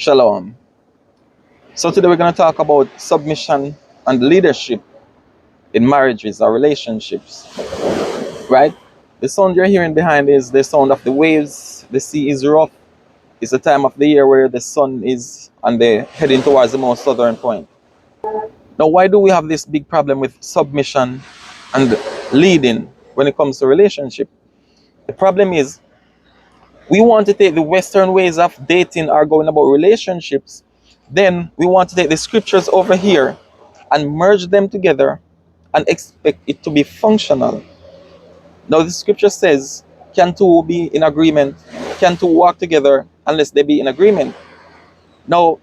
Shalom. So today we're going to talk about submission and leadership in marriages or relationships, right? The sound you're hearing behind is the sound of the waves. The sea is rough. It's the time of the year where the sun is and they're heading towards the most southern point. Now, why do we have this big problem with submission and leading when it comes to relationship? The problem is we want to take the Western ways of dating or going about relationships. Then we want to take the scriptures over here and merge them together and expect it to be functional. Now the scripture says, can two be in agreement? Can two walk together unless they be in agreement? Now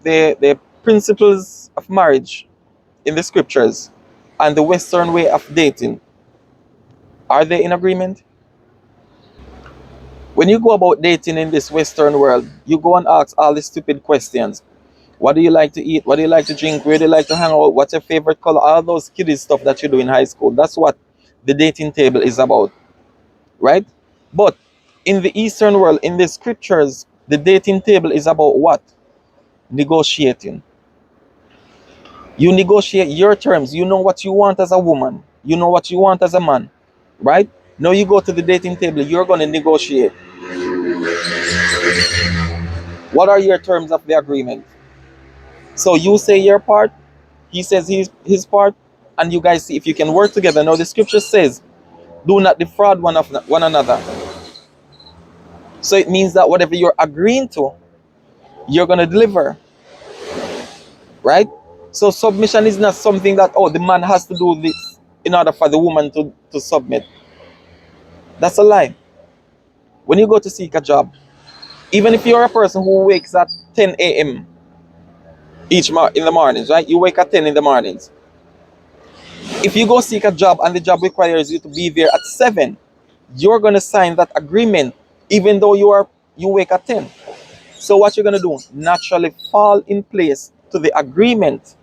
the principles of marriage in the scriptures and the Western way of dating, are they in agreement? When you go about dating in this Western world, you go and ask all these stupid questions. What do you like to eat? What do you like to drink? Where do you like to hang out? What's your favorite color? All those kiddie stuff that you do in high school. That's what the dating table is about, right? But in the Eastern world, in the scriptures, the dating table is about what? Negotiating. You negotiate your terms. You know what you want as a woman. You know what you want as a man, right? Now you go to the dating table, you're going to negotiate. What are your terms of the agreement? So you say your part, he says his part, and you guys see if you can work together. Now the scripture says, do not defraud one another. So it means that whatever you're agreeing to, you're going to deliver, right? So submission is not something that, oh, the man has to do this in order for the woman to submit. That's a lie. When you go to seek a job, even if you're a person who wakes at 10 a.m. In the mornings, right? You wake at 10 in the mornings. If you go seek a job and the job requires you to be there at 7, you're going to sign that agreement even though you wake at 10. So what you're going to do? Naturally fall in place to the agreement.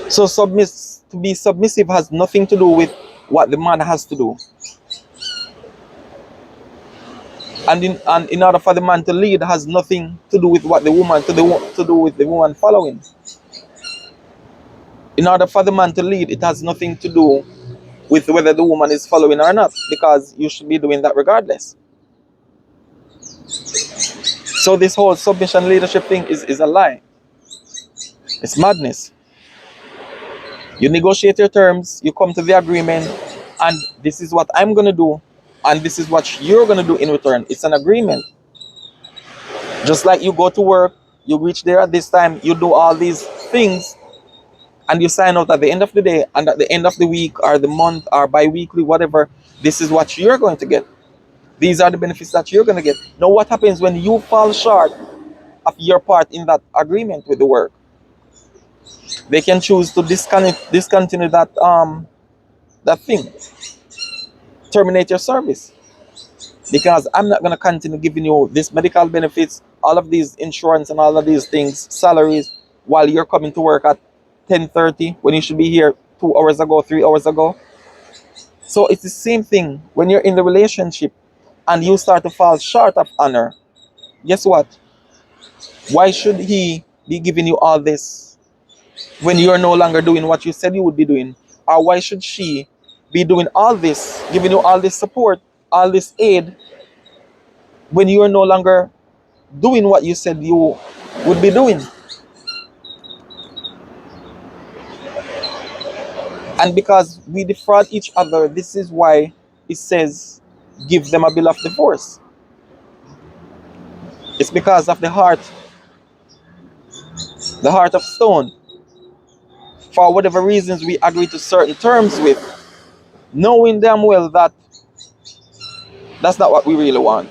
So to be submissive has nothing to do with what the man has to do. And in order for the man to lead has nothing to do with what the woman to do with the woman following. In order for the man to lead, it has nothing to do with whether the woman is following or not, because you should be doing that regardless. So this whole submission leadership thing is a lie. It's madness. You negotiate your terms, you come to the agreement, and this is what I'm going to do, and this is what you're going to do in return. It's an agreement. Just like you go to work, you reach there at this time, you do all these things, and you sign out at the end of the day, and at the end of the week or the month or bi-weekly, whatever, this is what you're going to get. These are the benefits that you're going to get. Now what happens when you fall short of your part in that agreement with the work? They can choose to discontinue that thing. Terminate your service. Because I'm not going to continue giving you this medical benefits, all of these insurance and all of these things, salaries, while you're coming to work at 10:30 when you should be here 2 hours ago, 3 hours ago. So it's the same thing when you're in the relationship and you start to fall short of honor. Guess what? Why should he be giving you all this when you're no longer doing what you said you would be doing? Or why should she be doing all this, giving you all this support, all this aid, when you are no longer doing what you said you would be doing? And because we defraud each other, this is why it says, give them a bill of divorce. It's because of the heart of stone. For whatever reasons we agree to certain terms with, knowing damn well that that's not what we really want.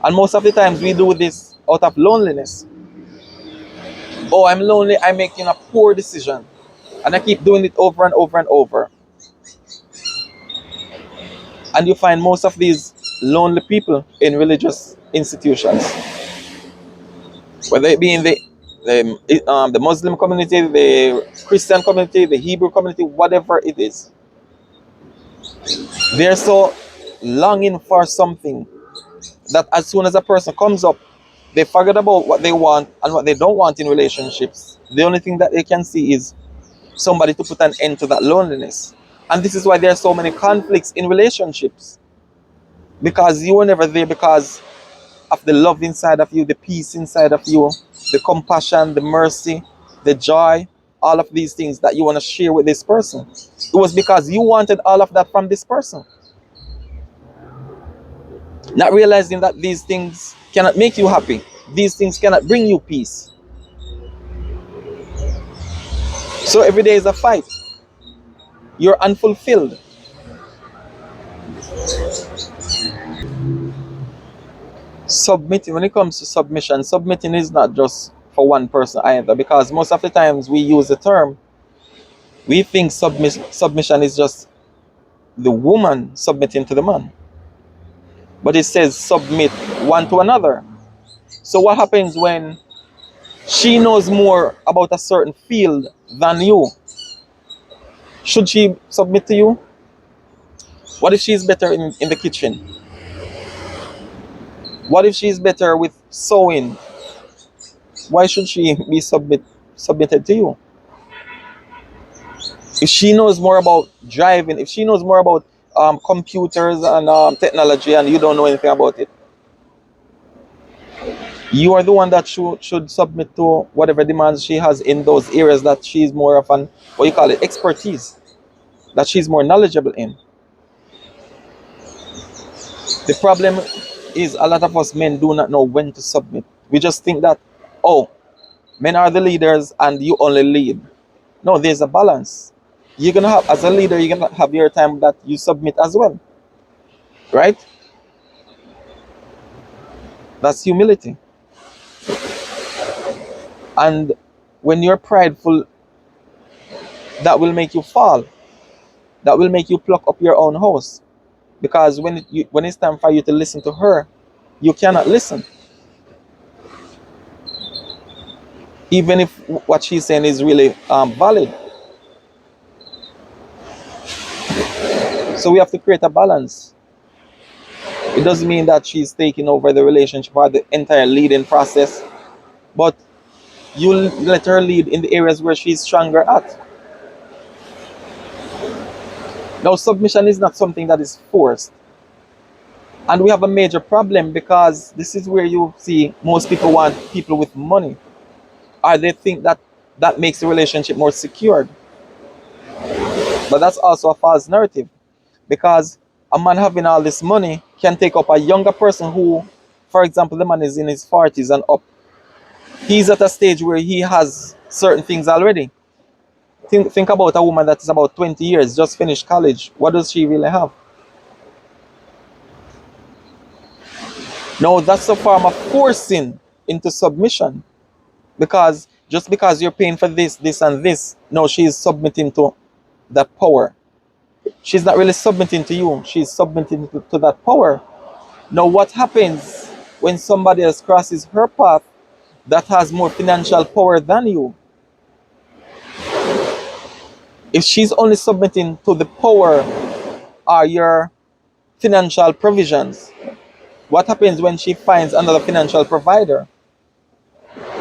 And most of the times we do this out of loneliness. Oh, I'm lonely, I'm making a poor decision. And I keep doing it over and over and over. And you find most of these lonely people in religious institutions. Whether it be in the Muslim community, the Christian community, the Hebrew community, whatever it is. They're so longing for something that as soon as a person comes up They forget about what they want and what they don't want in relationships. The only thing that they can see is somebody to put an end to that loneliness. And this is why there are so many conflicts in relationships. Because you were never there because of the love inside of you, the peace inside of you, the compassion, the mercy, the joy, all of these things that you want to share with this person. It was because you wanted all of that from this person. Not realizing that these things cannot make you happy. These things cannot bring you peace. So every day is a fight. You're unfulfilled. Submitting, when it comes to submission, submitting is not just for one person either, because most of the times we use the term, we think submission is just the woman submitting to the man. But it says submit one to another. So what happens when she knows more about a certain field than you? Should she submit to you? What if she's better in the kitchen? What if she's better with sewing? Why should she be submitted to you? If she knows more about driving, if she knows more about computers and technology and you don't know anything about it, you are the one that should submit to whatever demands she has in those areas that she's more of an, what you call it, expertise, that she's more knowledgeable in. The problem is a lot of us men do not know when to submit. We just think that, oh, men are the leaders and you only lead. No, there's a balance. You're gonna have, as a leader, you're gonna have your time that you submit as well. Right? That's humility. And when you're prideful, that will make you fall. That will make you pluck up your own house. Because when it's time for you to listen to her, you cannot listen. Even if what she's saying is really valid. So we have to create a balance. It doesn't mean that she's taking over the relationship or the entire leading process, but you let her lead in the areas where she's stronger at. Now, submission is not something that is forced. And we have a major problem because this is where you see most people want people with money, or they think that that makes the relationship more secured. But that's also a false narrative, because a man having all this money can take up a younger person who, for example, the man is in his 40s and up. He's at a stage where he has certain things already. Think about a woman that is about 20 years, just finished college. What does she really have? No, that's a form of forcing into submission. Because just because you're paying for this, this, and this, no, she's submitting to that power. She's not really submitting to you, she's submitting to that power. Now, what happens when somebody else crosses her path that has more financial power than you? If she's only submitting to the power or your financial provisions, what happens when she finds another financial provider?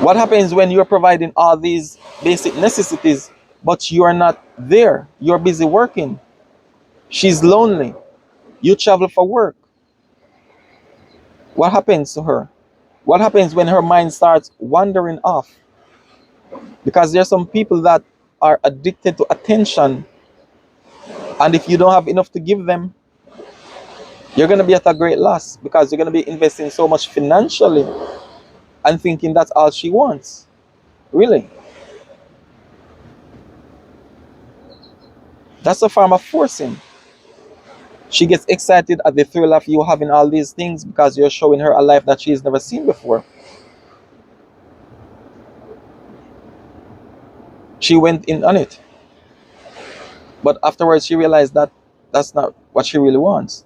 What happens when you're providing all these basic necessities, but you're not there? You're busy working. She's lonely. You travel for work. What happens to her? What happens when her mind starts wandering off? Because there are some people that are addicted to attention, and if you don't have enough to give them, you're going to be at a great loss, because you're going to be investing so much financially and thinking that's all she wants. Really? That's a form of forcing. She gets excited at the thrill of you having all these things because you're showing her a life that she's never seen before. She went in on it. But afterwards she realized that that's not what she really wants.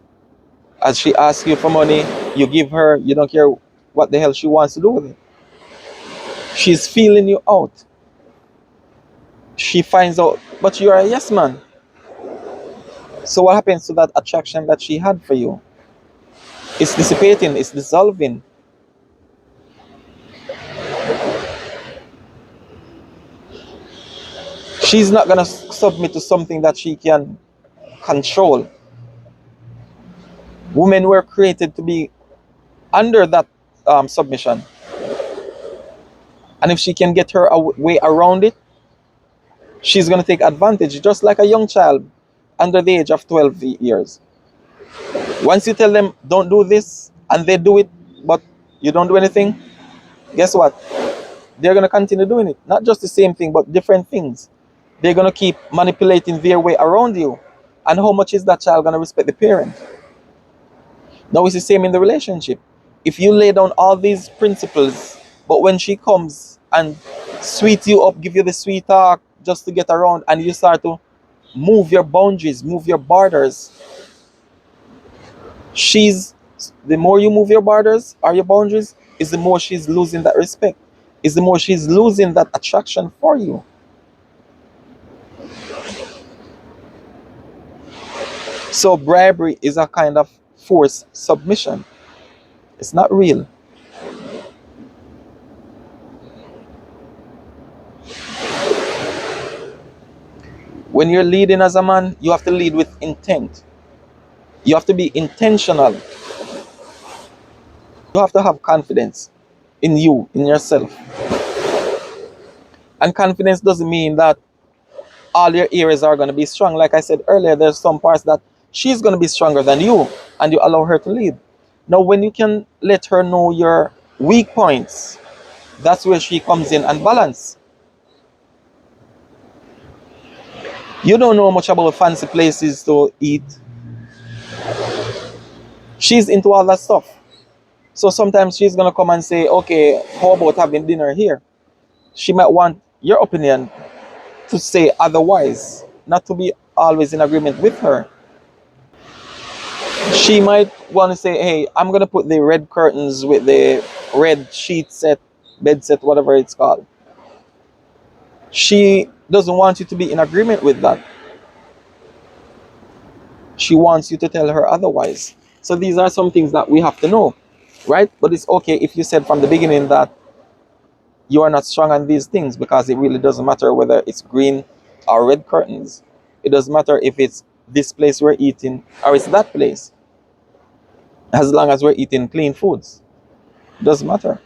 As she asks you for money, you give her, you don't care what the hell she wants to do with it. She's feeling you out. She finds out, but you're a yes man. So what happens to that attraction that she had for you? It's dissipating, it's dissolving. She's not going to submit to something that she can control. Women were created to be under that submission. And if she can get her way around it, she's going to take advantage, just like a young child under the age of 12 years. Once you tell them, don't do this, and they do it, but you don't do anything, guess what? They're going to continue doing it. Not just the same thing, but different things. They're going to keep manipulating their way around you. And how much is that child going to respect the parent? Now it's the same in the relationship. If you lay down all these principles, but when she comes and sweet you up, give you the sweet talk just to get around, and you start to move your boundaries, move your borders, the more you move your borders or your boundaries, is the more she's losing that respect, is the more she's losing that attraction for you. So bribery is a kind of forced submission. It's not real. When you're leading as a man, you have to lead with intent. You have to be intentional. You have to have confidence in you, in yourself. And confidence doesn't mean that all your areas are going to be strong. Like I said earlier, there's some parts that she's going to be stronger than you, and you allow her to lead. Now, when you can let her know your weak points, that's where she comes in and balance. You don't know much about fancy places to eat. She's into all that stuff. So sometimes she's going to come and say, okay, how about having dinner here? She might want your opinion to say otherwise, not to be always in agreement with her. She might want to say, hey, I'm going to put the red curtains with the red sheet set, bed set, whatever it's called. She doesn't want you to be in agreement with that. She wants you to tell her otherwise. So these are some things that we have to know, right? But it's okay if you said from the beginning that you are not strong on these things, because it really doesn't matter whether it's green or red curtains. It doesn't matter if it's this place we're eating or it's that place. As long as we're eating clean foods, it doesn't matter.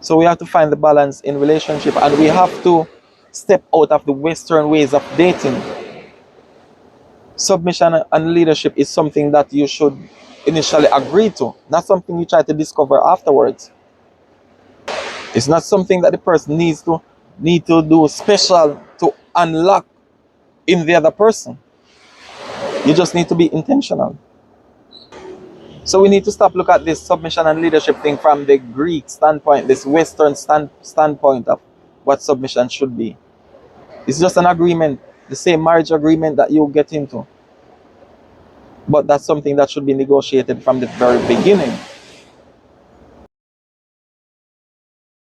So we have to find the balance in relationship, and we have to step out of the Western ways of dating. Submission and leadership is something that you should initially agree to, not something you try to discover afterwards. It's not something that the person needs to do special to unlock in the other person. You just need to be intentional. So we need to stop look at this submission and leadership thing from the Greek standpoint, this Western standpoint of what submission should be. It's just an agreement, the same marriage agreement that you get into. But that's something that should be negotiated from the very beginning.